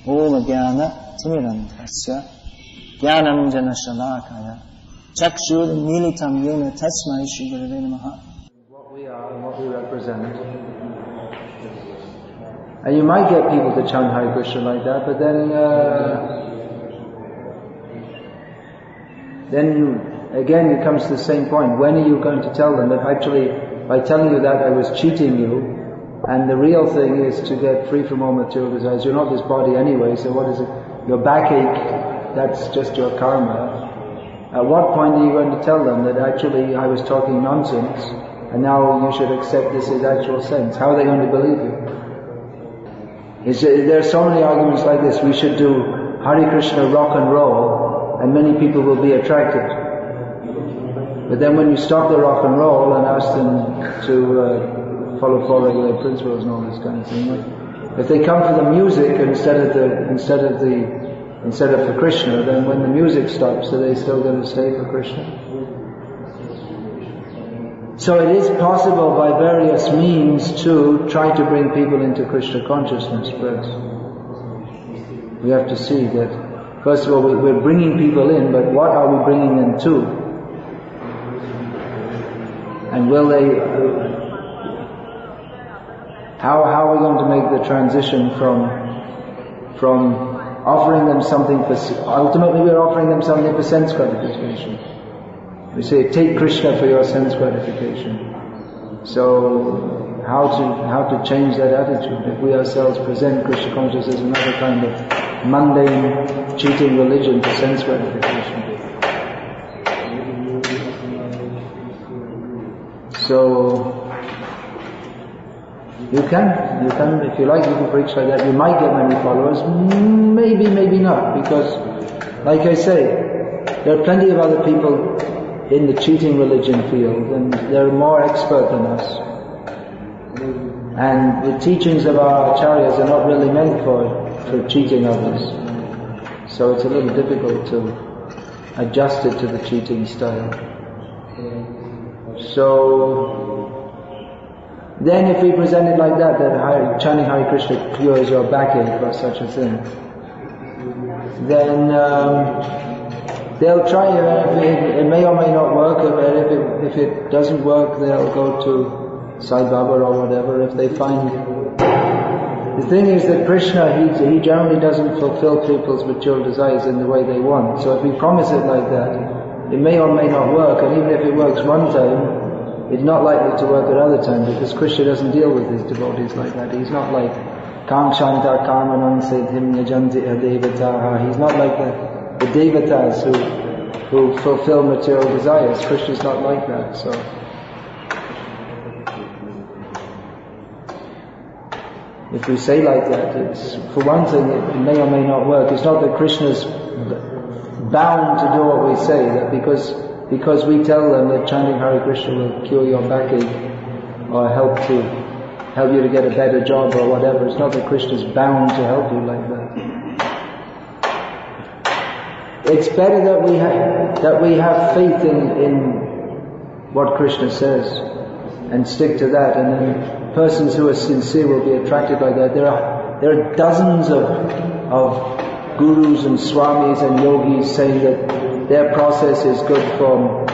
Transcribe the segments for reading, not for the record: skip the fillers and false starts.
Om Jnana Timirantasya Jnanam Jana Shalakaya Chakshur Militam Yena Tasmai Shri Gurave Namaha. What we are and what we represent. And you might get people to chant Hare Krishna like that, but then again it comes to the same point. When are you going to tell them that actually by telling you that I was cheating you, and the real thing is to get free from all material desires. You're not this body anyway, so what is it? Your backache, that's just your karma. At what point are you going to tell them that actually I was talking nonsense and now you should accept this as actual sense? How are they going to believe you? There are so many arguments like this. We should do Hare Krishna rock and roll and many people will be attracted. But then when you stop the rock and roll and ask them to follow four regular principles and all this kind of thing, if they come for the music instead of for Krishna, then when the music stops, are they still going to stay for Krishna? So it is possible by various means to try to bring people into Krishna consciousness, but we have to see that first of all we're bringing people in, but what are we bringing them to? And will they? How are we going to make the transition from offering them something for? Ultimately, we're offering them something for sense gratification. We say, take Krishna for your sense gratification. So, how to change that attitude? If we ourselves present Krishna consciousness as another kind of mundane, cheating religion for sense gratification. So, you can, if you like, you can preach like that. You might get many followers, maybe not, because, like I say, there are plenty of other people in the cheating religion field, and they're more expert than us. And the teachings of our acharyas are not really meant for cheating others. So it's a little difficult to adjust it to the cheating style. So then if we present it like that chanting Hare Krishna cures your backache or such a thing, then they'll try it. It may or may not work. If it doesn't work, they'll go to Sai Baba or whatever. If they find the thing is that Krishna, he generally doesn't fulfill people's material desires in the way they want. So if we promise it like that, it may or may not work. And even if it works one time, it's not likely to work at other times, because Krishna doesn't deal with his devotees like that. He's not like Kamshanta Karmanan Siddhim Yajanti Devataha. He's not like the devatas who fulfill material desires. Krishna's not like that. So if we say like that, it's, for one thing, it may or may not work. It's not that Krishna's bound to do what we say, that because we tell them that chanting Hare Krishna will cure your backache or help you to get a better job or whatever. It's not that Krishna's bound to help you like that. It's better that we have faith in what Krishna says and stick to that, and then persons who are sincere will be attracted by that. There are dozens of gurus and swamis and yogis saying that their process is good for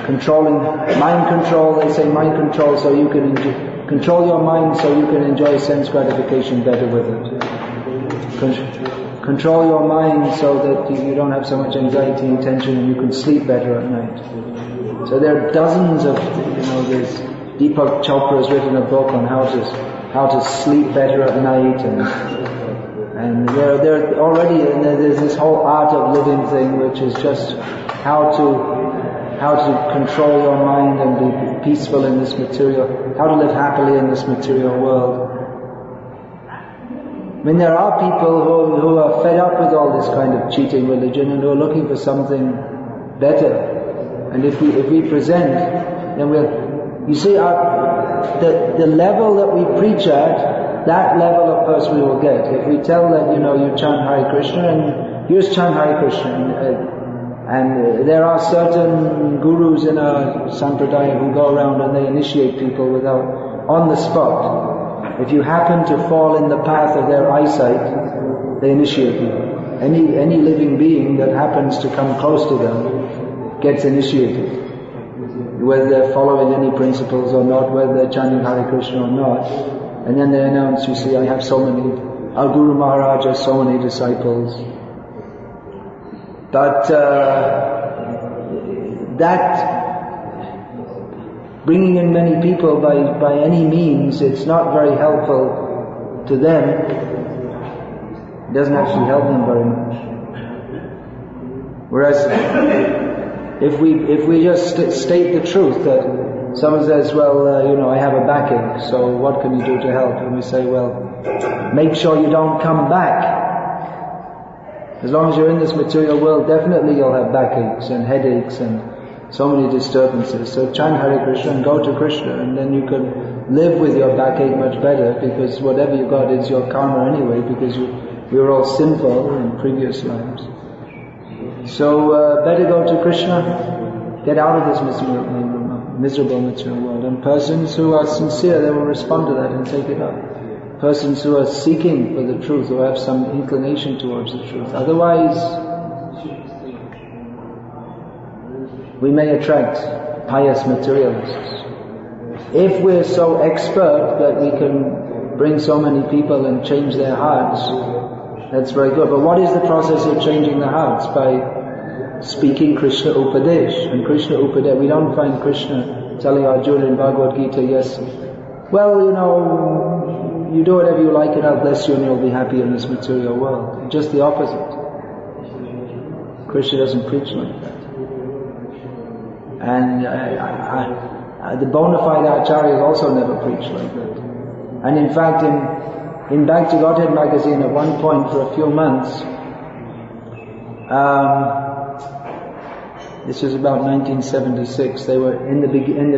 controlling mind control. They say mind control so you can control your mind so you can enjoy sense gratification better with it. Control your mind so that you don't have so much anxiety and tension, and you can sleep better at night. So there are dozens of, there's Deepak Chopra has written a book on how to sleep better at night, and there already there's this whole art of living thing, which is just how to control your mind and be peaceful in this material, how to live happily in this material world. I mean, there are people who are fed up with all this kind of cheating religion and who are looking for something better. And if we present, then you see, the level that we preach at, that level of person we will get. If we tell that, you chant Hare Krishna, and you just chant Hare Krishna, and there are certain gurus in our sampradaya who go around and they initiate people on the spot. If you happen to fall in the path of their eyesight, they initiate you. Any living being that happens to come close to them gets initiated. Whether they're following any principles or not, whether they're chanting Hare Krishna or not. And then they announce, you see, I have so many, our Guru Maharaj has so many disciples. But that bringing in many people by any means, it's not very helpful to them. It doesn't actually help them very much. Whereas if we just state the truth, that someone says, well, I have a backache, so what can you do to help? And we say, well, make sure you don't come back. As long as you're in this material world, definitely you'll have backaches and headaches and so many disturbances. So chant Hare Krishna and go to Krishna, and then you can live with your backache much better, because whatever you got is your karma anyway, because we were all sinful in previous lives. So better go to Krishna, get out of this miserable material world. And persons who are sincere, they will respond to that and take it up. Persons who are seeking for the truth, who have some inclination towards the truth. Otherwise, we may attract pious materialists. If we're so expert that we can bring so many people and change their hearts, that's very good. But what is the process of changing the hearts? By speaking Krishna Upadesh. And Krishna Upadesh, we don't find Krishna telling Arjuna in Bhagavad Gita, yes, well, you do whatever you like and I'll bless you and you'll be happy in this material world. Just the opposite. Krishna doesn't preach like that. And the bona fide acharyas also never preach like that. And in fact, in Bhakti Godhead magazine at one point for a few months, this was about 1976, they were in the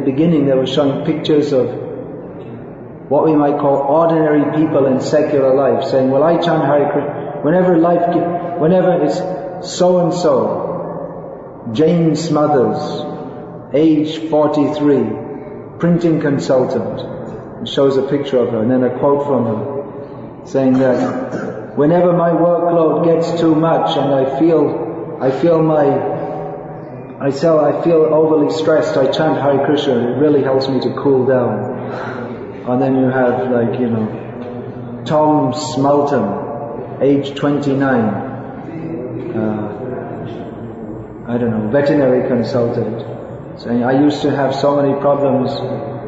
beginning they were showing pictures of what we might call ordinary people in secular life, saying, well, I chant Hare Krishna, whenever it's so-and-so, Jane Smothers, age 43, printing consultant, and shows a picture of her, and then a quote from her, saying that, whenever my workload gets too much and I feel overly stressed, I chant Hare Krishna, and it really helps me to cool down. And then you have Tom Smelton, age 29, veterinary consultant, saying, I used to have so many problems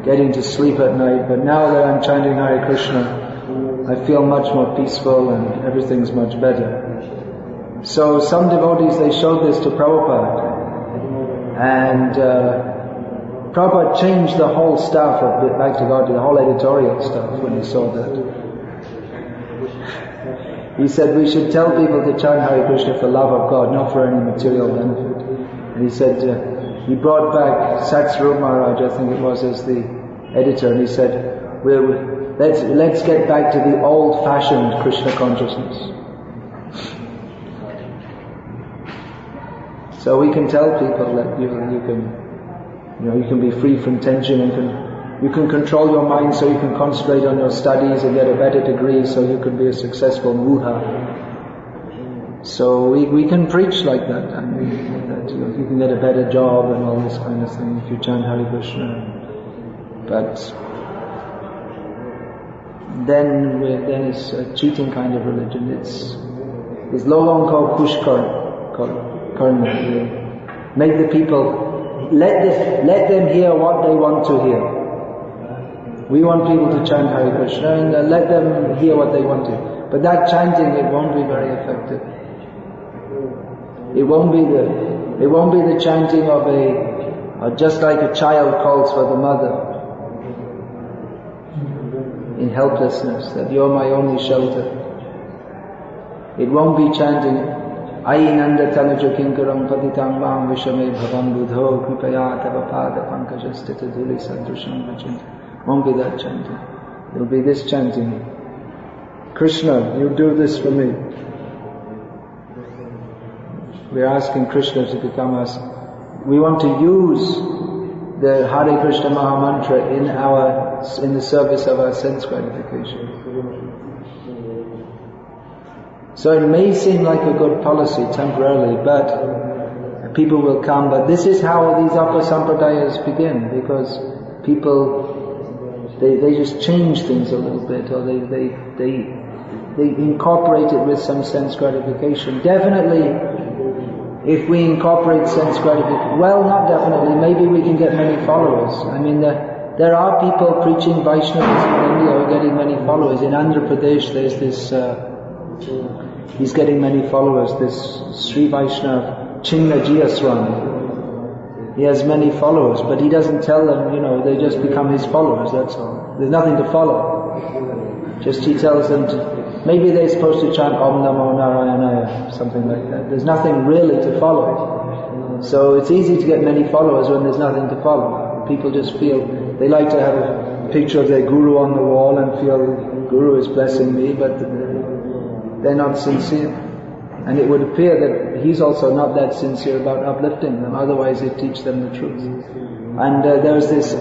getting to sleep at night, but now that I'm chanting Hare Krishna, I feel much more peaceful and everything's much better. So some devotees, they showed this to Prabhupada, and Prabhupada changed the whole staff of Bhakti Godhead, the whole editorial staff, when he saw that. He said we should tell people to chant Hare Krishna for love of God, not for any material benefit. And he said, he brought back Satsvarup Maharaj, I think it was, as the editor, and he said, let's get back to the old-fashioned Krishna consciousness. So we can tell people that you can be free from tension, and you can control your mind so you can concentrate on your studies and get a better degree so you can be a successful muha. So we can preach like that. I mean, that you can get a better job and all this kind of thing if you chant Hare Krishna. But then it's a cheating kind of religion. It's logon ko kush karna. Make the people, let them hear what they want to hear. We want people to chant Hare Krishna, and let them hear what they want to. But that chanting, it won't be very effective. It won't be the chanting of just like a child calls for the mother in helplessness, that you're my only shelter. It won't be chanting Ai nanda tanuja kinkaram patitam vam vishame bhavam budho kripaya tava pada pankajastita dhuli sadrusham vachinta. Won't be that chanting. It'll be this chanting. Krishna, you do this for me. We're asking Krishna to become us. We want to use the Hare Krishna Maha Mantra in the service of our sense gratification. So it may seem like a good policy temporarily, but people will come. But this is how these upper sampradayas begin, because people, they just change things a little bit, or they incorporate it with some sense gratification. Definitely, if we incorporate sense gratification, well, not definitely, maybe we can get many followers. I mean, there are people preaching Vaishnavism in India who are getting many followers. In Andhra Pradesh, there's this, he's getting many followers, this Sri Vaishnava Chinnajiya Swami. He has many followers, but he doesn't tell them, they just become his followers, that's all. There's nothing to follow. Just he tells them maybe they're supposed to chant Om Namo Narayanaya, something like that. There's nothing really to follow. So it's easy to get many followers when there's nothing to follow. People just feel, they like to have a picture of their guru on the wall and feel guru is blessing me, but they're not sincere. And it would appear that he's also not that sincere about uplifting them, otherwise he'd teach them the truth. And there's this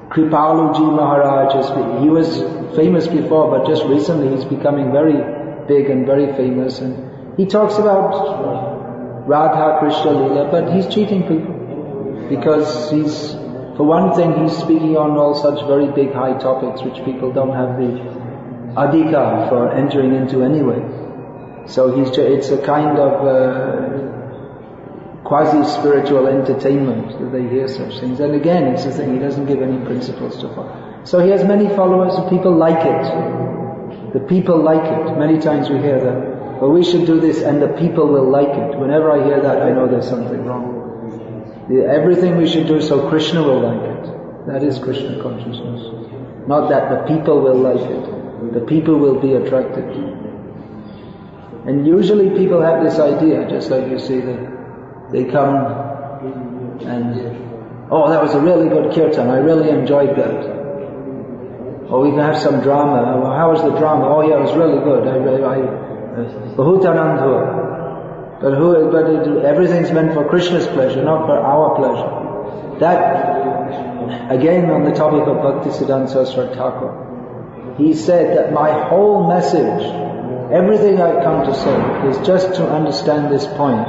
Kripaluji Maharaj. He was famous before, but just recently he's becoming very big and very famous. And he talks about Radha Krishna Lila, but he's cheating people. Because for one thing, he's speaking on all such very big, high topics which people don't have the adhikar for entering into anyway. So it's a kind of quasi-spiritual entertainment that they hear such things. And again, it's the thing, he doesn't give any principles to follow. So he has many followers, and people like it. The people like it. Many times we hear that, well, we should do this and the people will like it. Whenever I hear that, I know there's something wrong. Everything we should do so Krishna will like it. That is Krishna consciousness. Not that the people will like it. The people will be attracted. And usually people have this idea, just like you see that they come and, oh, that was a really good kirtan, I really enjoyed that. Or we can have some drama. Well, how was the drama? Oh yeah, it was really good. But everything's meant for Krishna's pleasure, not for our pleasure. That, again on the topic of Bhaktisiddhanta Saraswati Thakur, he said that my whole message, everything I come to say, is just to understand this point.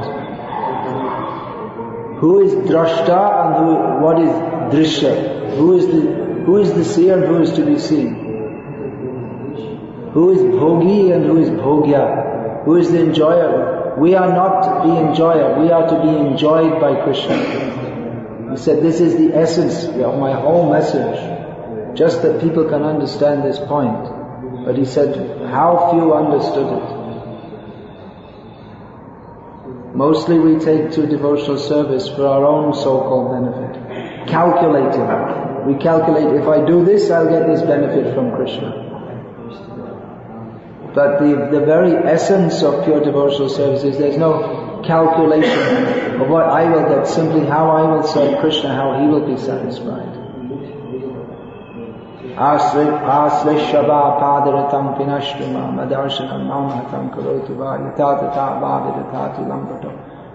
Who is drashta and what is drishya? Who is the seer and who is to be seen? Who is bhogi and who is bhogya? Who is the enjoyer? We are not the enjoyer, we are to be enjoyed by Krishna. He said this is the essence of my whole message, just that people can understand this point. But he said, how few understood it. Mostly we take to devotional service for our own so-called benefit. Calculating. We calculate, if I do this, I'll get this benefit from Krishna. But the very essence of pure devotional service is there's no calculation of what I will get, simply how I will serve Krishna, how he will be satisfied. Asrishava padaratam pinashtrima madarshanam mamhatam karotu va yatatata vavidatati lambato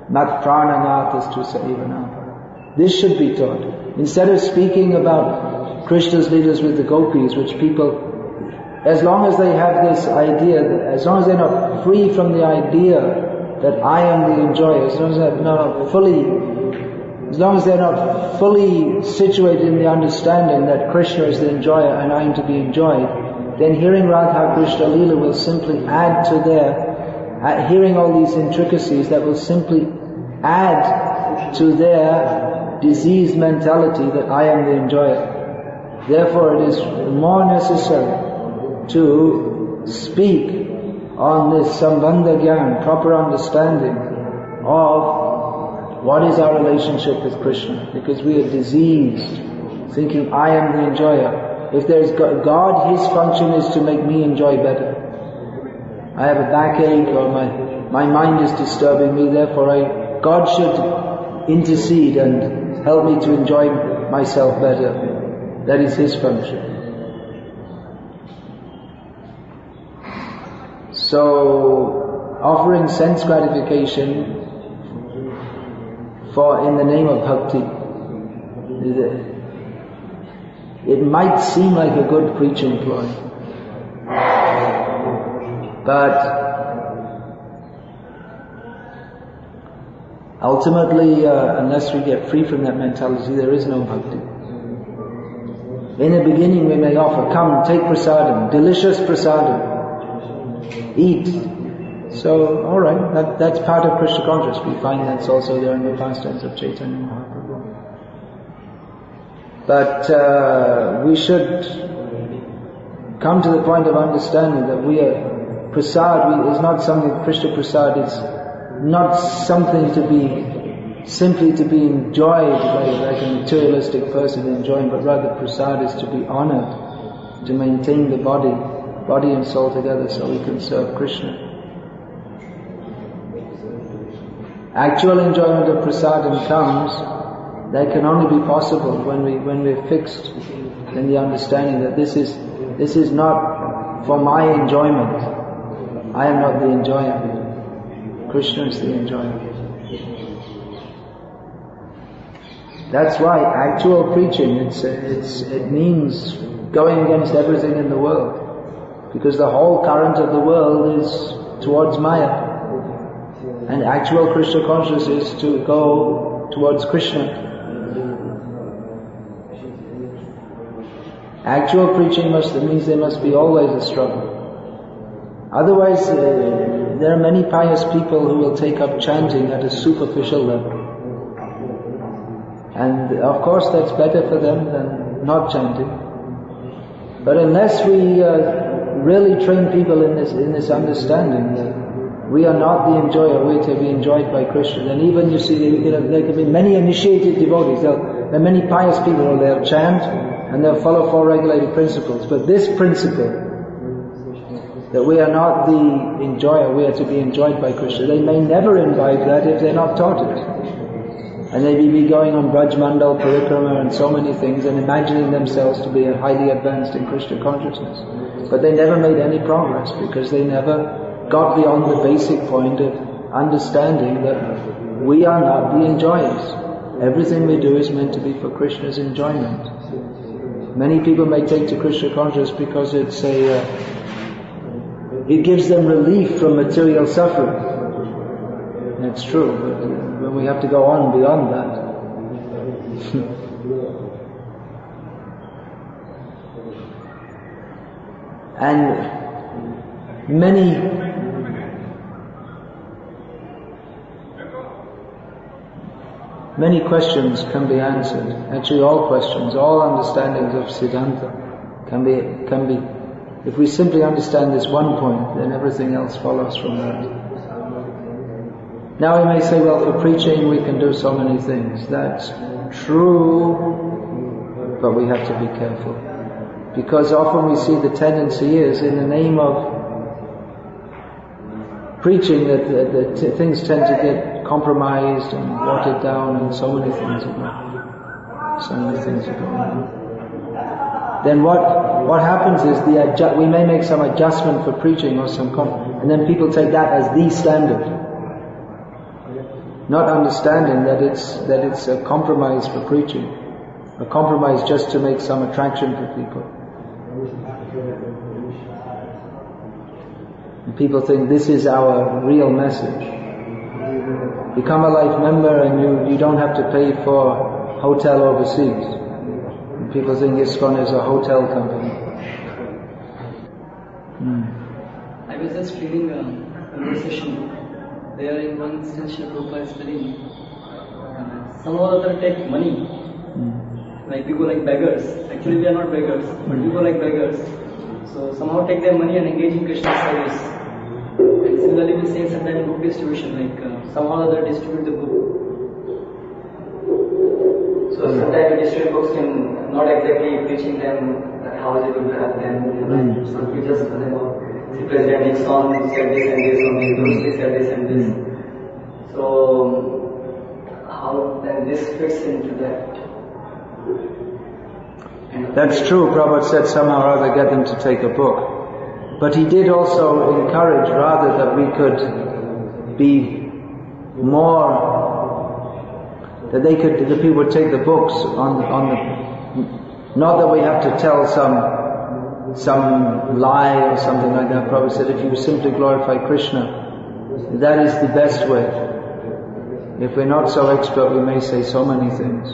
mat prananatas tu saivana. This should be taught. Instead of speaking about Krishna's leelas with the gopis, which people, as long as they have this idea, as long as they're not free from the idea that I am the enjoyer, as long as they're not fully situated in the understanding that Krishna is the enjoyer and I am to be enjoyed, then hearing Radha Krishna Leela will simply add to their, hearing all these intricacies, that will simply add to their diseased mentality that I am the enjoyer. Therefore it is more necessary to speak on this Sambandha Gyan, proper understanding of what is our relationship with Krishna, because we are diseased, thinking I am the enjoyer. If there is God, His function is to make me enjoy better. I have a backache or my mind is disturbing me, therefore God should intercede and help me to enjoy myself better. That is His function. So, offering sense gratification in the name of bhakti, it might seem like a good preaching ploy. But ultimately, unless we get free from that mentality, there is no bhakti. In the beginning we may offer, come, take prasadam, delicious prasadam, eat. So, alright, that's part of Krishna consciousness. We find that's also there in the pastimes of Chaitanya Mahaprabhu. But we should come to the point of understanding that prasad is not something, Krishna prasad is not something to be, simply to be enjoyed like a materialistic person enjoying, but rather prasad is to be honored, to maintain the body and soul together so we can serve Krishna. Actual enjoyment of prasadam comes, that can only be possible when we're fixed in the understanding that this is not for my enjoyment. I am not the enjoyer. Krishna is the enjoyer. That's why actual preaching, it means going against everything in the world. Because the whole current of the world is towards Maya. And actual Krishna consciousness is to go towards Krishna. Actual preaching means there must be always a struggle. Otherwise, there are many pious people who will take up chanting at a superficial level. And of course that's better for them than not chanting. But unless we really train people in this understanding that we are not the enjoyer, we are to be enjoyed by Krishna, then even you see, there can be many initiated devotees, there are many pious people, they'll chant and they'll follow 4 regulated principles. But this principle, that we are not the enjoyer, we are to be enjoyed by Krishna, they may never imbibe that if they're not taught it. And they may be going on Braj Mandal, Parikrama and so many things and imagining themselves to be highly advanced in Krishna consciousness. But they never made any progress because they never got beyond the basic point of understanding that we are not the enjoyers. Everything we do is meant to be for Krishna's enjoyment. Many people may take to Krishna consciousness because it gives them relief from material suffering. And it's true, but when we have to go on beyond that, and many questions can be answered. Actually, all questions, all understandings of Siddhanta can be. If we simply understand this one point, then everything else follows from that. Now we may say, well, for preaching we can do so many things. That's true, but we have to be careful. Because often we see the tendency is, in the name of preaching, that things tend to get compromised and watered down, and so many things are going on. Then what happens is we may make some adjustment for preaching or and then people take that as the standard. Not understanding that it's a compromise for preaching, a compromise just to make some attraction for people. And people think this is our real message. Become a life member and you don't have to pay for hotel overseas. And people think ISKCON is a hotel company. I was just reading a conversation. There in one instance Prabhupada is telling, somehow or other take money. Like we go like beggars. Actually we are not beggars, but we go like beggars. So somehow take their money and engage in Krishna service. And similarly we say sometimes in book distribution, like somehow or other distribute the book. So sometimes we distribute books in not exactly preaching them how is it going to help them. So we just tell them about President Nixon said this and this, or Nehru said this and this. So how then this fits into that? That's true. Prabhupada said somehow or other get them to take a book. But he did also encourage rather that we could be more, that the people would take the books on the, not that we have to tell some some lie or something like that. Prabhupada said, if you simply glorify Krishna, that is the best way. If we're not so expert, we may say so many things.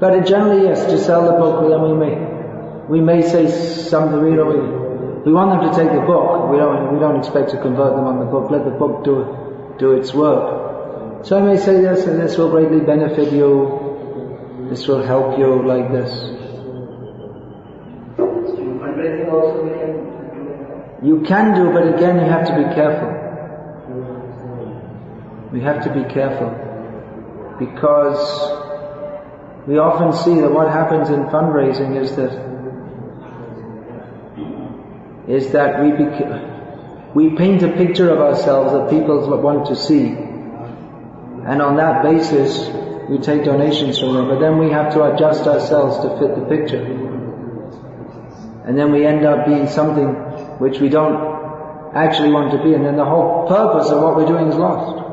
But generally, yes, to sell the book, then we may say something. We want them to take the book. We don't expect to convert them on the book. Let the book do its work. So I may say this, and this will greatly benefit you. This will help you, like this. Fundraising also we can do. You can do, but again, you have to be careful. We have to be careful, because we often see that what happens in fundraising is that we paint a picture of ourselves that people want to see, and on that basis we take donations from them, but then we have to adjust ourselves to fit the picture, and then we end up being something which we don't actually want to be, and then the whole purpose of what we're doing is lost.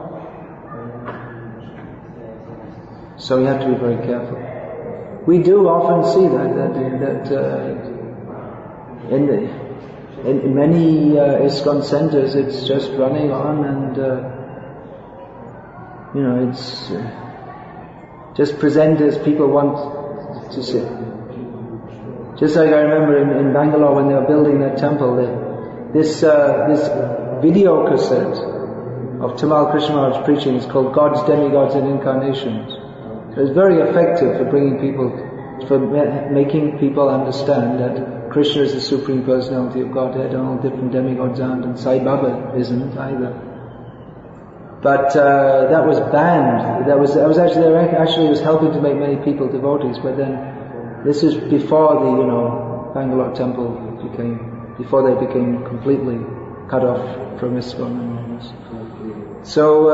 So we have to be very careful. We do often see that in many ISKCON centers it's just running on, and it's just present as people want to see. Just like I remember in Bangalore when they were building that temple, this video cassette of Tamal Krishna Maharaj preaching is called Gods, Demigods and Incarnations. It was very effective for making people understand that Krishna is the Supreme Personality of Godhead, and all different demigods aren't, and Sai Baba isn't either. But that was banned. That was actually was helping to make many people devotees. But then this is before the Bangalore temple before they became completely cut off from ISKCON and all this. So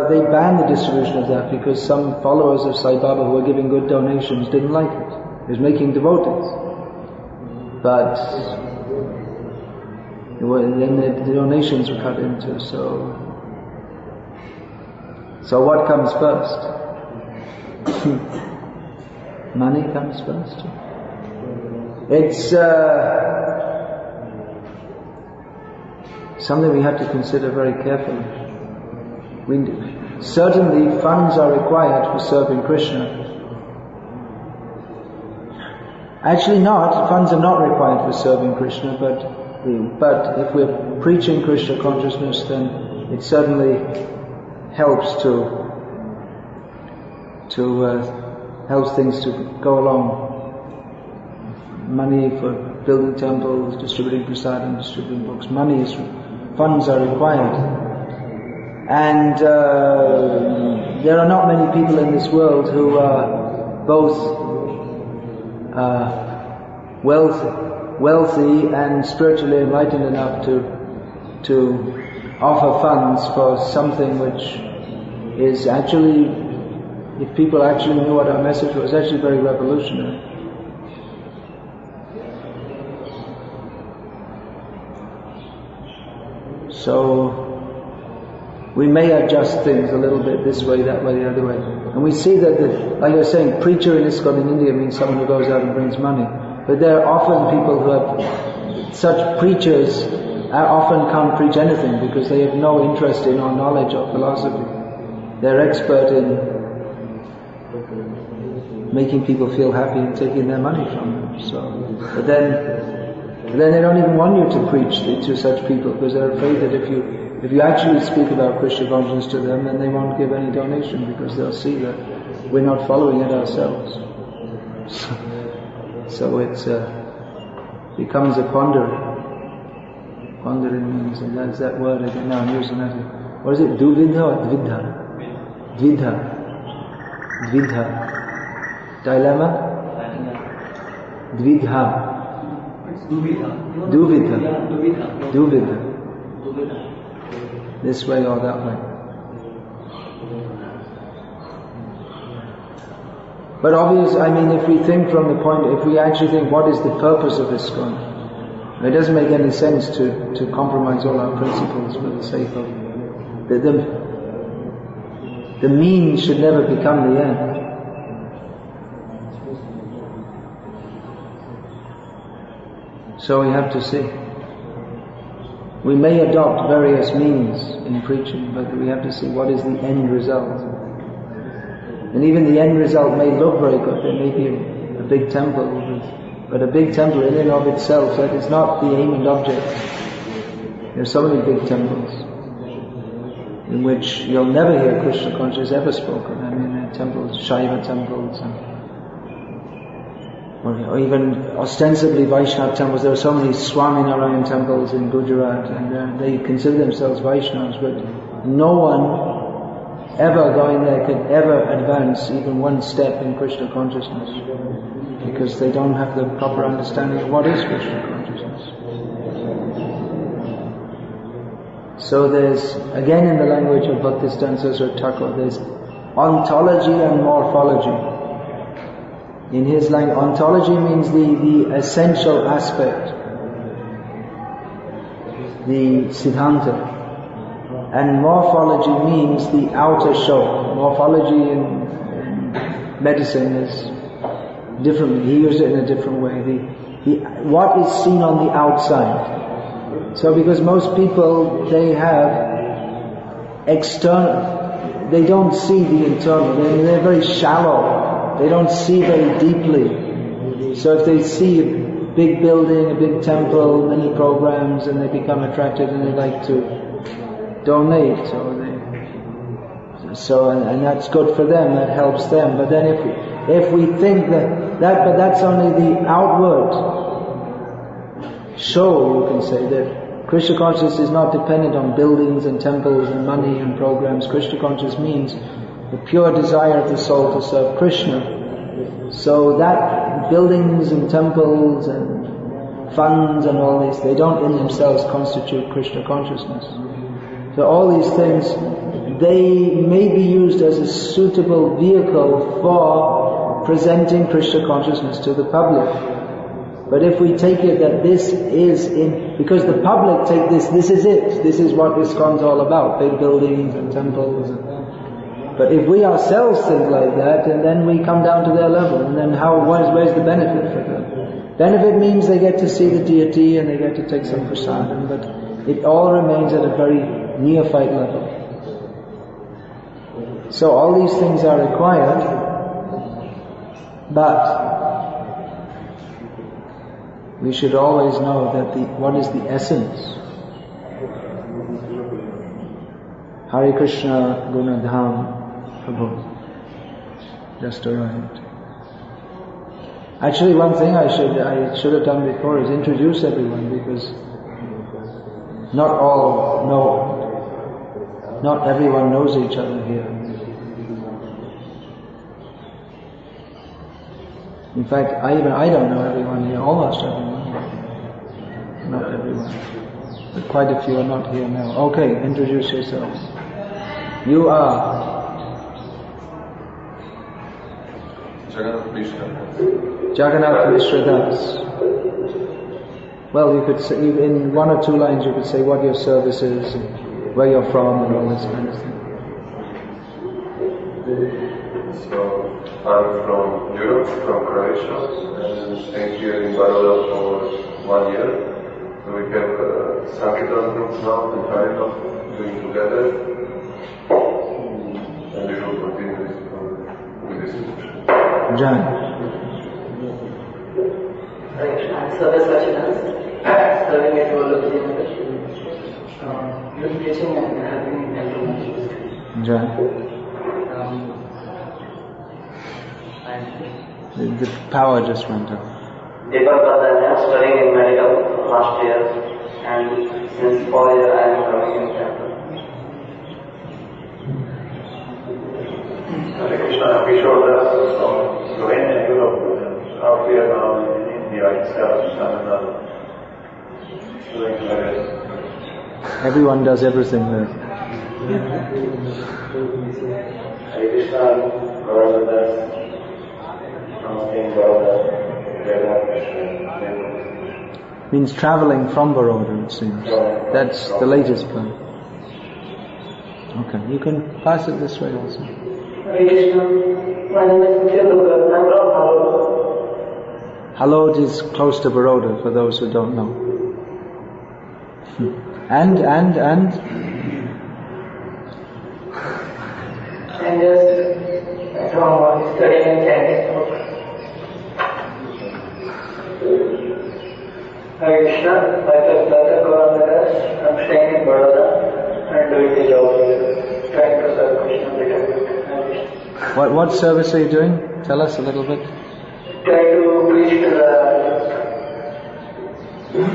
they banned the distribution of that because some followers of Sai Baba who were giving good donations didn't like it. It was making devotees. But then the donations were cut into. So what comes first? Money comes first. It's something we have to consider very carefully. Certainly funds are required for serving Krishna. Actually funds are not required for serving Krishna, but if we're preaching Krishna consciousness, then it certainly helps helps things to go along. Money for building temples, distributing prasadam, distributing books. Funds are required. And there are not many people in this world who are both wealthy and spiritually enlightened enough to offer funds for something which is actually, if people actually knew what our message was, actually very revolutionary. So we may adjust things a little bit this way, that way, the other way. And we see that, like I was saying, preacher in ISKCON in India means someone who goes out and brings money. But there are often people who have, such preachers often can't preach anything because they have no interest in or knowledge of philosophy. They're expert in making people feel happy and taking their money from them. But then they don't even want you to preach to such people because they're afraid that if you actually speak about Krishna consciousness to them, then they won't give any donation because they'll see that we're not following it ourselves. So it becomes a pondering. Pondering means, and that's that word again. Now I'm using that. What is it? Duvidha or dvidha? Dvidha. Dilemma? Dvidha. Duvidha. This way or that way. But obviously, if we think from the point, if we actually think what is the purpose of ISKCON, it doesn't make any sense to compromise all our principles for the sake of the means should never become the end. So we have to see. We may adopt various means in preaching, but we have to see what is the end result. And even the end result may look very good. There may be a big temple, but a big temple in and of itself, that is not the aim and object. There are so many big temples in which you'll never hear Krishna consciousness ever spoken. I mean, temples, Shaiva temples, or even ostensibly Vaishnava temples. There are so many Swami temples in Gujarat, and they consider themselves Vaishnavas, but no one ever going there could ever advance even one step in Krishna consciousness, because they don't have the proper understanding of what is Krishna consciousness. So there's, again in the language of Bhaktisiddhanta Saraswati Thakur, there's ontology and morphology. In his language, ontology means the essential aspect, the siddhanta, and morphology means the outer show. Morphology in medicine is different. He used it in a different way. What is seen on the outside. So because most people, they have external, they don't see the internal. They're very shallow. They don't see very deeply. So if they see a big building, a big temple, many programs, and they become attracted and they like to donate, and that's good for them, that helps them. But then if we think but that's only the outward show, you can say, that Krishna consciousness is not dependent on buildings and temples and money and programs. Krishna consciousness means the pure desire of the soul to serve Krishna. So that buildings and temples and funds and all these, they don't in themselves constitute Krishna consciousness. So all these things, they may be used as a suitable vehicle for presenting Krishna consciousness to the public. But if we take it that this is because the public take this is it, this is what ISKCON's all about, big buildings and temples. But if we ourselves think like that, and then we come down to their level, and then where's the benefit for them? Benefit means they get to see the deity and they get to take some prasadam, but it all remains at a very neophyte level. So all these things are required, but we should always know that what is the essence. Hare Krishna Gunadham Prabhu just arrived. Actually, one thing I should have done before is introduce everyone, because not everyone knows each other here. In fact, I don't know everyone here, almost everyone. Not everyone. But quite a few are not here now. Okay, introduce yourselves. You are? Jagannath Mishra Das. Well, you could say, in one or two lines you could say what your service is, and where you're from, and all this kind of thing. So, I'm from Europe, from Croatia, and staying here in Baroda for 1 year. So we have Sankirtan groups now and Harikam doing together, and we will continue with this institution. John. I'm Service Vachinas, serving at Baroda, youth preaching and helping elder. John. The power just went up. Deepak Badhan, I am studying in medical last year, and since 4 years I am coming in temple. Hare Krishna, we showed us from Slovenia, Europe, out here now in India itself, and doing various. Everyone does everything there. Hare Krishna, Baroda, means traveling from Baroda, it seems. That's the latest plan. Okay, you can pass it this way also. Hare Krishna, my name is Vikasa. I'm from Baroda. Halod is close to Baroda, for those who don't know. And? And just from studying in Chinese book. Hare Krishna, myself Dr. Gauranga, I'm staying in Baroda and doing the job here, trying to serve Krishna little bit. What service are you doing? Tell us a little bit. Trying to preach to the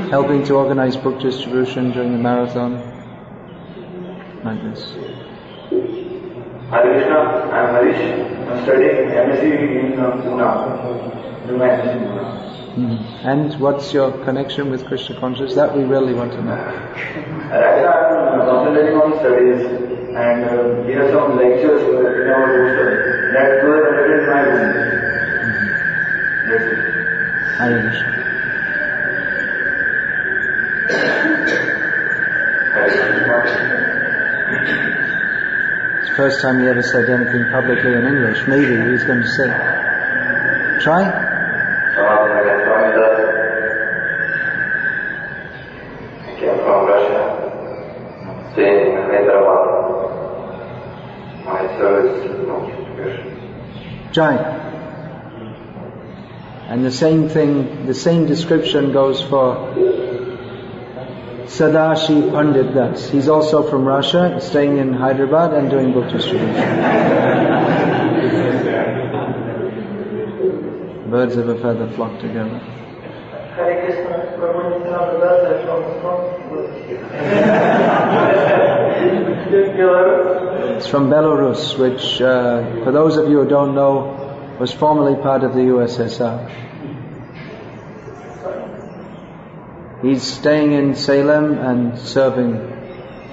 Helping to organize book distribution during the marathon. Like this. Hare Krishna, I'm Harish. I'm studying mp3 in Pune. And what's your connection with Krishna consciousness? That we really want to know. Right now I'm concentrating on studies and we have some lectures in our booster. That's where I did my business. That's it. Hare Krishna. It's the first time he ever said anything publicly in English. Maybe he's going to say. Try? Swami, I came from Russia, staying in Hyderabad. My service is not distribution. Jai. And the same thing, the same description goes for Sadashi Pandit Das. He's also from Russia, staying in Hyderabad and doing book distribution. Birds of a feather flock together. Hare Krishna, It's from Belarus, which, for those of you who don't know, was formerly part of the USSR. He's staying in Salem and serving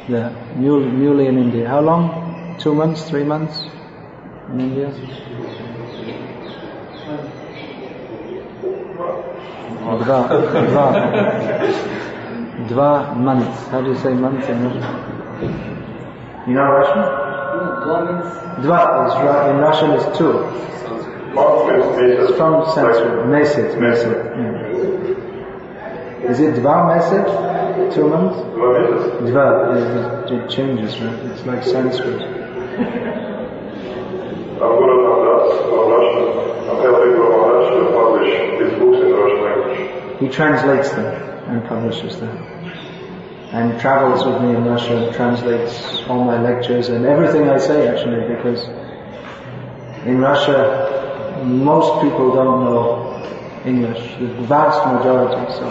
there, newly in India. How long? 2 months, 3 months in India? Dva months. How do you say month in Russian? You know Russian? Dva means... Dva is in Russian is 2. It's from Sanskrit. Mesed. Is it dva mesed? 2 months? Dva. It changes, right? It's like Sanskrit. I'm going to come down from Russia. I'm helping Maharaj to publish his books in Russian language. He translates them and publishes them. And travels with me in Russia and translates all my lectures and everything I say actually, because in Russia most people don't know English, the vast majority, so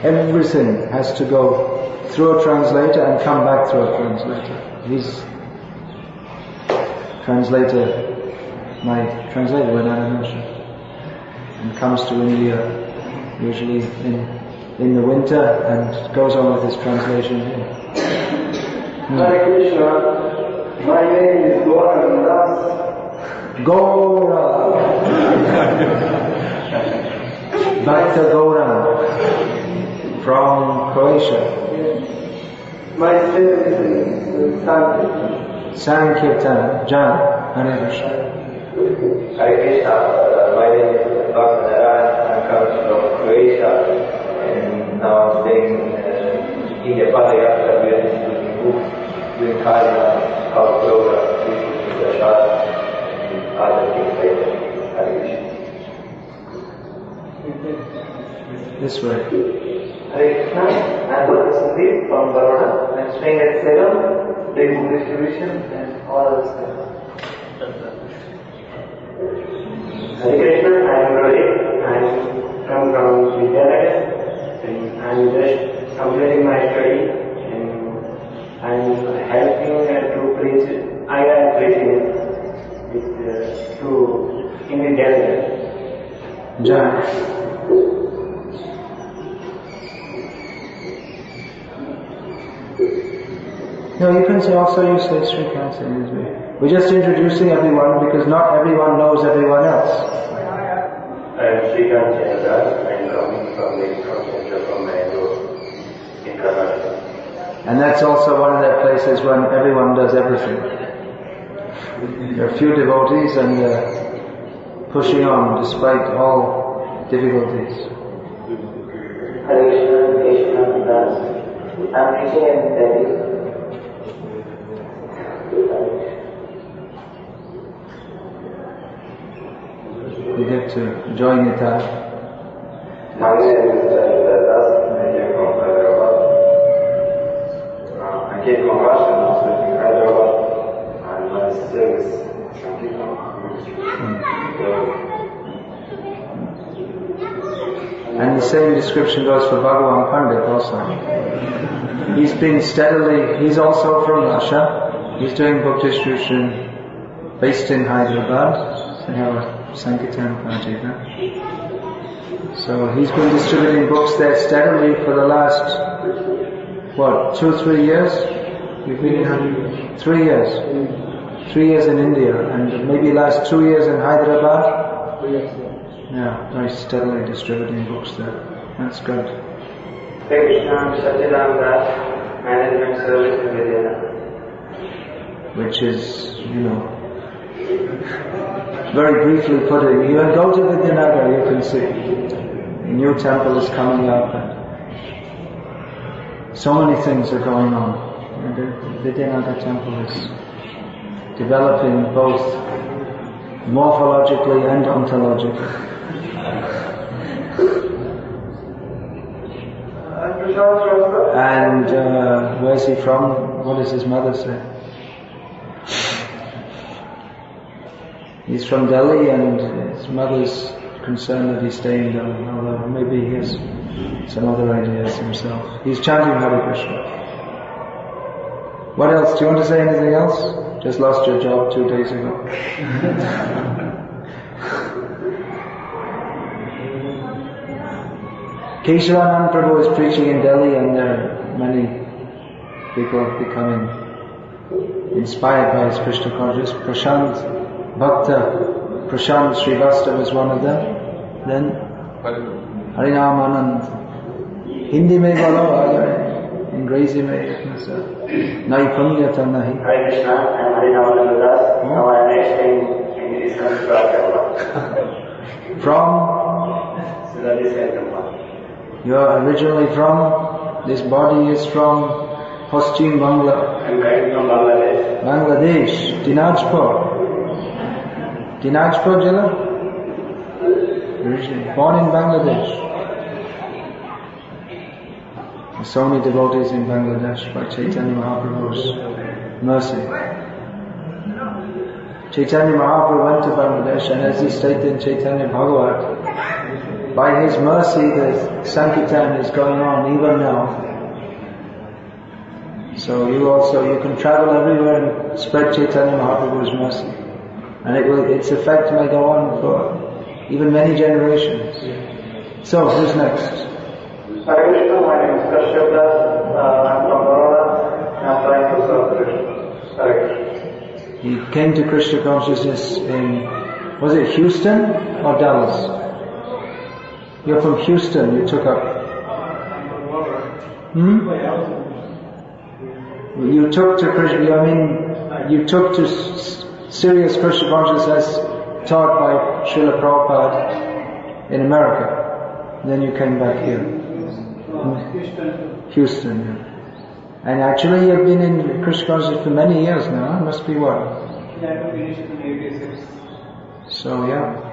everything has to go through a translator and come back through a translator. He's my translator went out in Russia and comes to India usually in the winter and goes on with his translation here. Hare Krishna, my name is Gauranga. Gaura! Bhakta Gaura from Croatia. My state is Sankirtan. Sankirtan, Jan, Hare Krishna. Hare Krishna, my name is Bhakti. I'm coming from Croatia and now I'm staying in the Padayatra where I'm doing books, doing Karya, house yoga, teaching the Shad, and other things like that. Hare Krishna. This way. Hare Krishna, I'm Dr. Sandeep from Baroda. I'm staying at Salem, doing book distribution and all other stuff. Hare Krishna, I'm Rohit. I'm from Gujarat and I'm just completing my study and I'm helping to preach. I am preaching to in the desert. Jan. No, you can say also you say Srikant in this way. We're just introducing everyone because not everyone knows everyone else. I am Srikant Chandra. I'm coming from the center from Mangalore in Karnataka. And that's also one of their places when everyone does everything. There are few devotees and pushing on despite all difficulties. Hare Krishna, Krishna Das. I'm preaching in Delhi. You get to join it out. My name is Das. I came from Hyderabad. I came from Russia and I was living in Hyderabad. And my service Sankirtan. And the same description goes for Bhagavan Pandit also. He's been steadily, he's also from Russia. He's doing book distribution based in Hyderabad. They have a Sankirtan party there. So he's been distributing books there steadily for the last, 2-3 years? We've been in 3 years. 3 years in India and maybe last 2 years in Hyderabad. Yeah, very steadily distributing books there. That's good. Hare Krishna, Satyaram Das, Management Service in Vidyanagar. Which is, very briefly put it, you go to Vidyanagar, you can see. A new temple is coming up and so many things are going on. And the Vidyanagar temple is developing both morphologically and ontologically. And where's he from? What does his mother say? He's from Delhi and his mother's concerned that he's staying in Delhi, although maybe he has some other ideas himself. He's chanting Hare Krishna. What else? Do you want to say anything else? Just lost your job 2 days ago. Keshavanand Prabhu is preaching in Delhi and there are many people becoming inspired by his Krishna consciousness. Prashant Bhakta, Prashant Srivastava is one of them. Then Harinam Anand. Hindi mein bolo agar Angrezi mein nahi punyata nahi. Hare Krishna, I'm Harinam Das. Now I'm explaining English and Prakrama. From? Sudhadi Sankama. You are originally from? This body is from Paschim Bangla. I'm coming from Bangladesh. Bangladesh, Dinajpur. Dinajpur Jilla? Originally born in Bangladesh. There's so many devotees in Bangladesh by Chaitanya Mahaprabhu's mercy. Chaitanya Mahaprabhu went to Bangladesh and as he stated in Chaitanya Bhagavat, by his mercy the Sankirtan is going on even now. So you can travel everywhere and spread Chaitanya Mahaprabhu's mercy. And its effect may go on for even many generations. So, who's next? Hare Krishna, my name is Kashyap Das. I'm from Baroda. I'm trying to serve Krishna. Hare Krishna. He came to Krishna consciousness in, was it Houston or Dallas? You're from Houston, you took up. You took to Krishna, you took to serious Krishna consciousness taught by Srila Prabhupada in America. Then you came back here. Houston, yeah. And actually you've been in Krishna consciousness for many years now. It must be what? Yeah, finished in 86. So yeah.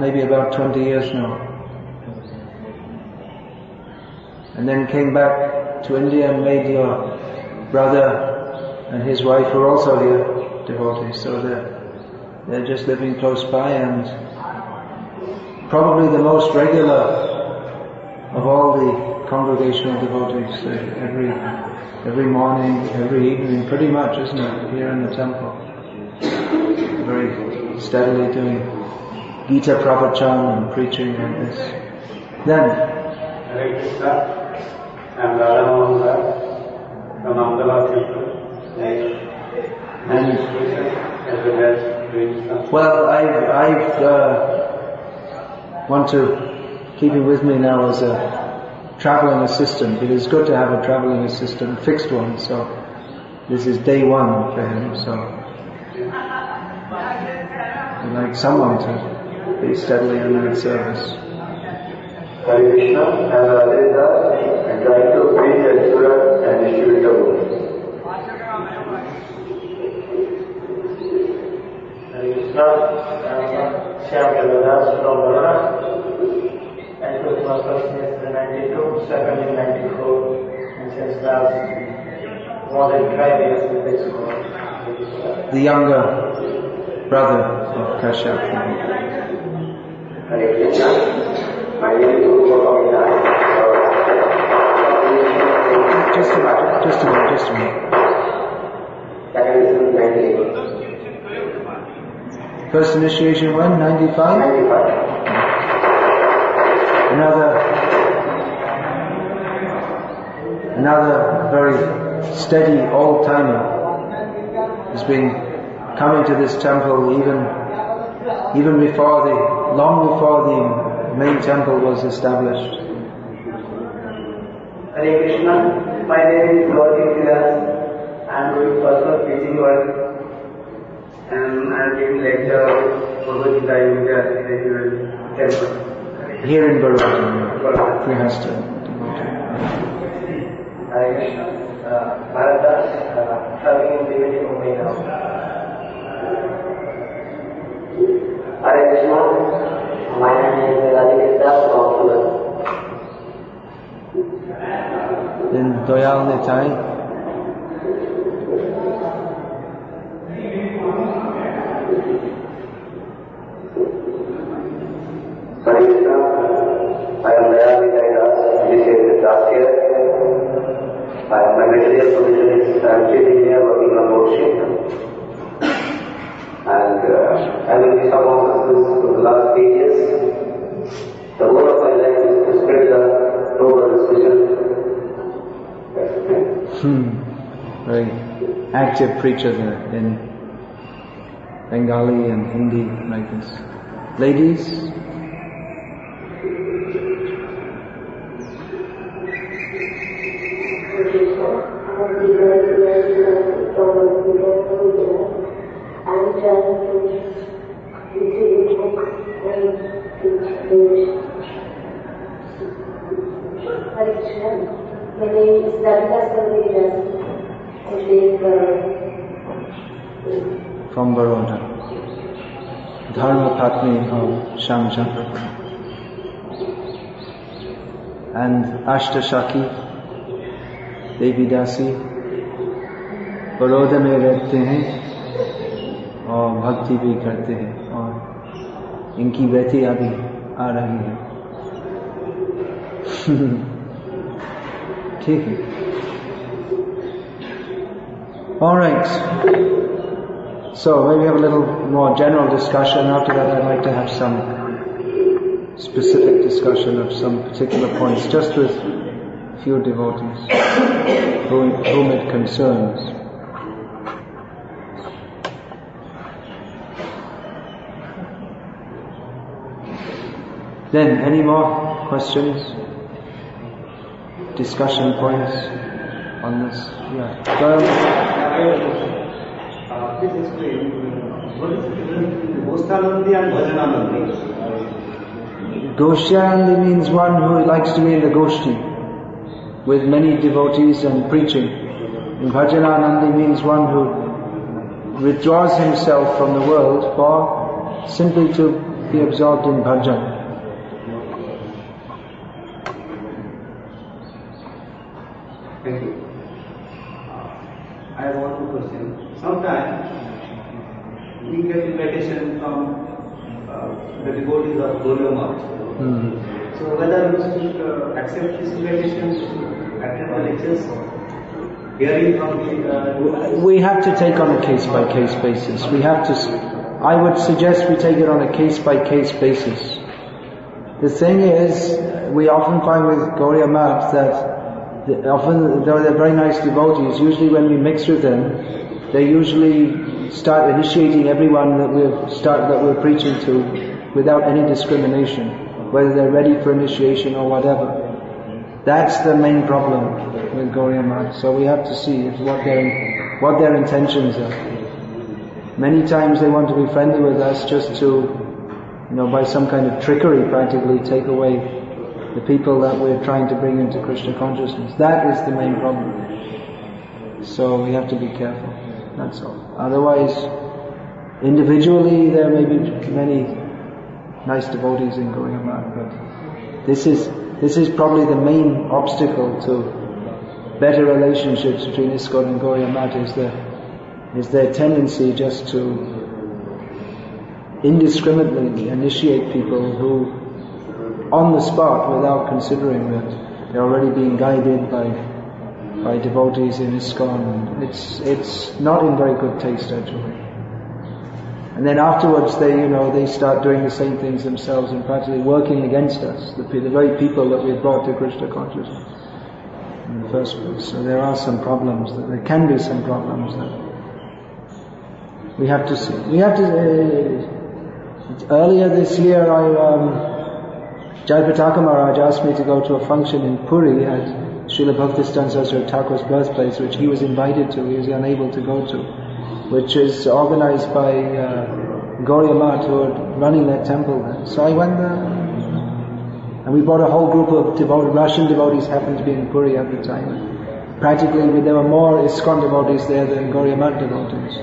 Maybe about 20 years now. And then came back to India and made your brother and his wife who are also here devotees. So they're just living close by and probably the most regular of all the congregational devotees. Every morning, every evening, pretty much, isn't it? Here in the temple. Very steadily doing Gita Pravachan and preaching like this. Then, Hare Krishna, I'm Radha Mohan Das from Ahmedabad temple. And as well as doing stuff. well, I want to keep him with me now as a traveling assistant. It is good to have a traveling assistant, a fixed one. So this is day one for him. So I'd like someone to be steadily in that service. Hare Krishna, and others are trying to preach at Surat and distribute the book. Hare Krishna, Shyam Chandras from Baroda. I took my first semester in 92, second in 94, and since last more than 5 years in this school. The younger brother of Kashyap. Hare Krishna, my name is Vikasa. Just a minute. Second is 98. First initiation when? 95? 95. Another very steady old-timer has been coming to this temple even long before the main temple was established. Hare Krishna, my name is Vikasa. I am doing personal teaching work and I am giving lecture for Gita in the temple. Here in Baroda, we have to. Hare Krishna, Bharata, serving in Tibet Mumbai now. Hare Krishna, my name is Vikasa from Surat. Then Doyal Nitai. Hare Krishna, I am Dayal Nitai Das, initiated last year. My material position is I am chief engineer working on board ship. And I will be some of for the last 8 years. The goal of my life is to spread the global discussion. Very active preacher there in Bengali and Hindi like this. Ladies? My name is Vikasa From Baroda. Dharma Patni of Shamja. And Ashtashaki, Devi Dasi, Baroda में रहते हैं और भक्ति भी करते हैं और इनकी बेटी अभी आ रही है. ठीक है. All right. So maybe have a little more general discussion. After that, I'd like to have some specific discussion of some particular points, just with a few devotees whom it concerns. Then, any more questions? Discussion points on this? Yeah. Please explain what is the difference between Goshanandi and Bhajananandi? Goshanandi means one who likes to be in the Goshti with many devotees and preaching. And Bhajananandi means one who withdraws himself from the world for simply to be absorbed in bhajan. Thank you. I have one more question. Sometimes we get invitation from the devotees of Holiness. So whether we should accept this invitation to attend the lectures, hearing from the... We have to take on a case-by-case basis. I would suggest we take it on a case-by-case basis. The thing is, we often find with Gauriya Math that often, though they're very nice devotees, usually when we mix with them, they usually start initiating everyone that we're preaching to without any discrimination, whether they're ready for initiation or whatever. That's the main problem with Gauriya Math. So we have to see what their intentions are. Many times they want to be friendly with us just to by some kind of trickery practically take away the people that we're trying to bring into Krishna consciousness. That is the main problem. So we have to be careful. That's all. Otherwise, individually there may be many nice devotees in Gaudiya Math, but this is probably the main obstacle to better relationships between ISKCON and Gaudiya Math is their tendency just to indiscriminately initiate people who, on the spot, without considering that they're already being guided by devotees in ISKCON. It's not in very good taste actually. And then afterwards they start doing the same things themselves and practically working against us, the very people that we brought to Krishna consciousness in the first place. So there are some problems, there can be some problems that we have to see. Earlier this year, Jayapataka Maharaj asked me to go to a function in Puri at Srila Bhaktisiddhanta Saraswati Thakur's birthplace, which he was invited to, he was unable to go to, which is organized by Gaudiya Math, who are running that temple there. So I went there, and we brought a whole group of Russian devotees, happened to be in Puri at the time. Practically, there were more ISKCON devotees there than Gaudiya Math devotees.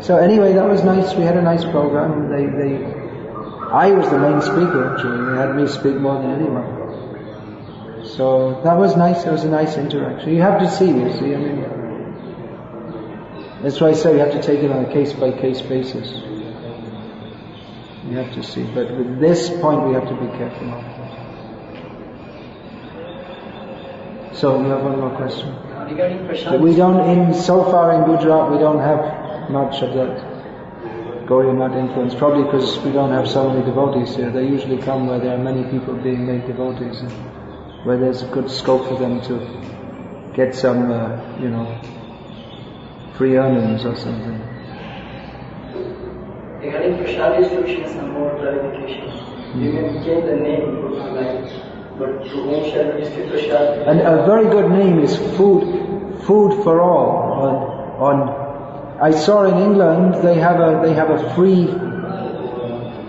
So anyway, that was nice. We had a nice program. I was the main speaker actually. They had me speak more than anyone. So that was nice. It was a nice interaction. You have to see, I mean, that's why I say you have to take it on a case-by-case basis. You have to see. But with this point, we have to be careful. So you have one more question? Regarding Prashant. We don't, so far in Gujarat, we don't have much of that Gaudiya Math influence, probably because we don't have so many devotees here. They usually come where there are many people being made devotees, and where there's a good scope for them to get some, free earnings or something. Regarding Prashant distribution, some more clarification. You can change the name, but to whom shall we distribute Prashant? And a very good name is Food for All. I saw in England they have a free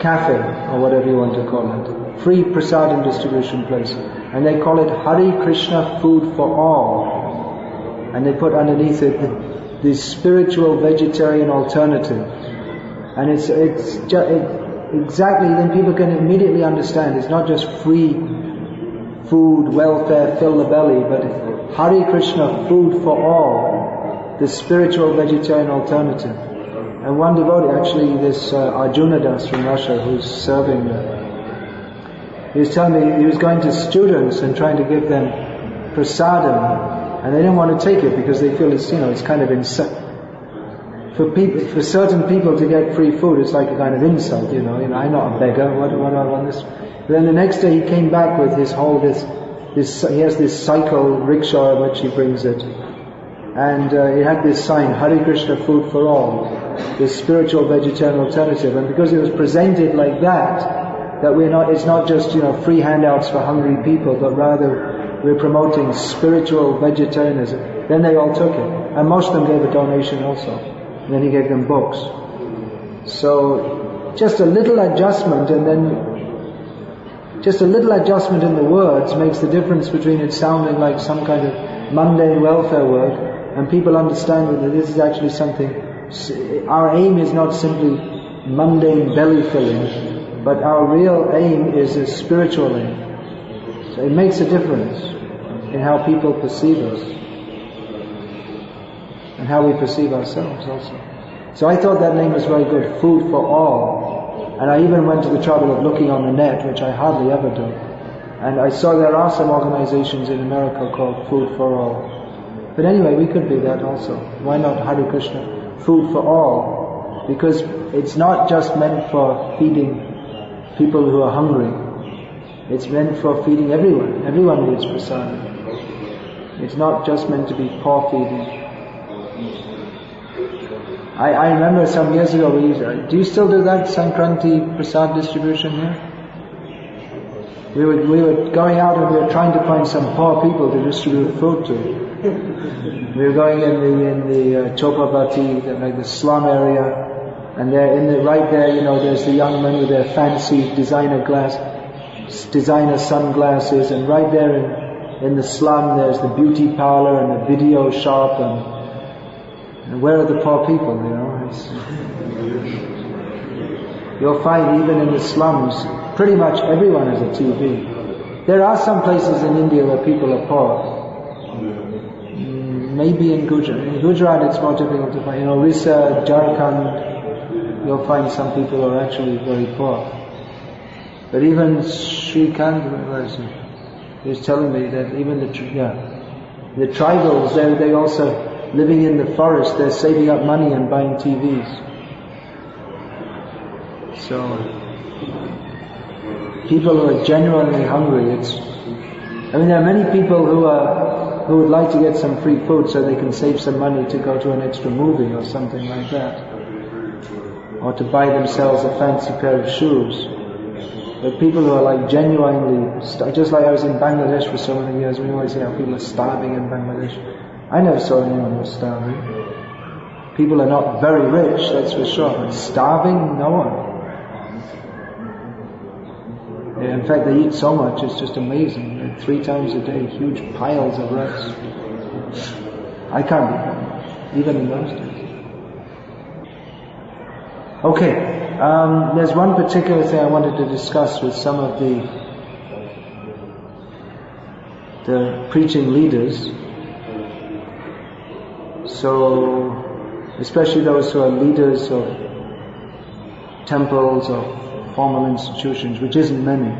cafe, or whatever you want to call it, free prasadam distribution place, and they call it Hare Krishna Food for All, and they put underneath it the spiritual vegetarian alternative, and it's exactly, then people can immediately understand it's not just free food, welfare, fill the belly, but Hare Krishna Food for All, the spiritual vegetarian alternative. And one devotee, actually this Arjuna Das from Russia, who's serving there, he was telling me he was going to students and trying to give them prasadam, and they didn't want to take it because they feel it's kind of insult. For certain people to get free food, it's like a kind of insult, I'm not a beggar, what do I want this? But then the next day he came back with his whole, he has this cycle rickshaw which he brings it. And it had this sign, Hare Krishna Food for All, this spiritual vegetarian alternative. And because it was presented like that it's not just, free handouts for hungry people, but rather we're promoting spiritual vegetarianism. Then they all took it. And most of them gave a donation also. And then he gave them books. So, just a little adjustment, and then just a little adjustment in the words makes the difference between it sounding like some kind of mundane welfare work, and people understand that this is actually something. Our aim is not simply mundane belly filling, but our real aim is a spiritual aim. So it makes a difference in how people perceive us and how we perceive ourselves also. So I thought that name was very good, Food for All. And I even went to the trouble of looking on the net, which I hardly ever do. And I saw there are some organizations in America called Food for All. But anyway, we could do that also. Why not Hare Krishna Food for All? Because it's not just meant for feeding people who are hungry. It's meant for feeding everyone. Everyone needs prasadam. It's not just meant to be poor feeding. I remember some years ago, do you still do that Sankranti prasad distribution here? We were going out and we were trying to find some poor people to distribute food to. We were going in the Chopavati, like the slum area, And they're right there, there's the young men with their fancy designer sunglasses, and right there in the slum there's the beauty parlor and the video shop, and where are the poor people, You'll find even in the slums, pretty much everyone has a TV. There are some places in India where people are poor. Maybe in Gujarat. In Gujarat it's more difficult to find. Orissa, Jharkhand, you'll find some people who are actually very poor. But even Srikant, he was telling me that even the tribals, they also, living in the forest, they're saving up money and buying TVs. So, people who are genuinely hungry, there are many people who would like to get some free food so they can save some money to go to an extra movie or something like that. Or to buy themselves a fancy pair of shoes. But people who are like genuinely, just like I was in Bangladesh for so many years, we always say how people are starving in Bangladesh. I never saw anyone who was starving. People are not very rich, that's for sure, but starving, no one. In fact, they eat so much, it's just amazing. 3 times a day, huge piles of rice. I can't eat that much, even in those days. Okay, there's one particular thing I wanted to discuss with some of the preaching leaders. So, especially those who are leaders of temples or formal institutions, which isn't many.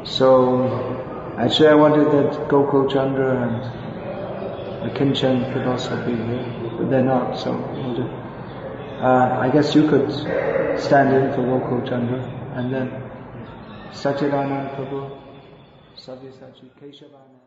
So, actually I wanted that Gokul Chandra and the Kinchan could also be here, but they're not, so we'll do. I guess you could stand in for Gokul Chandra, and then Satchidanand Prabhu, Sabyasachi, Keshavana.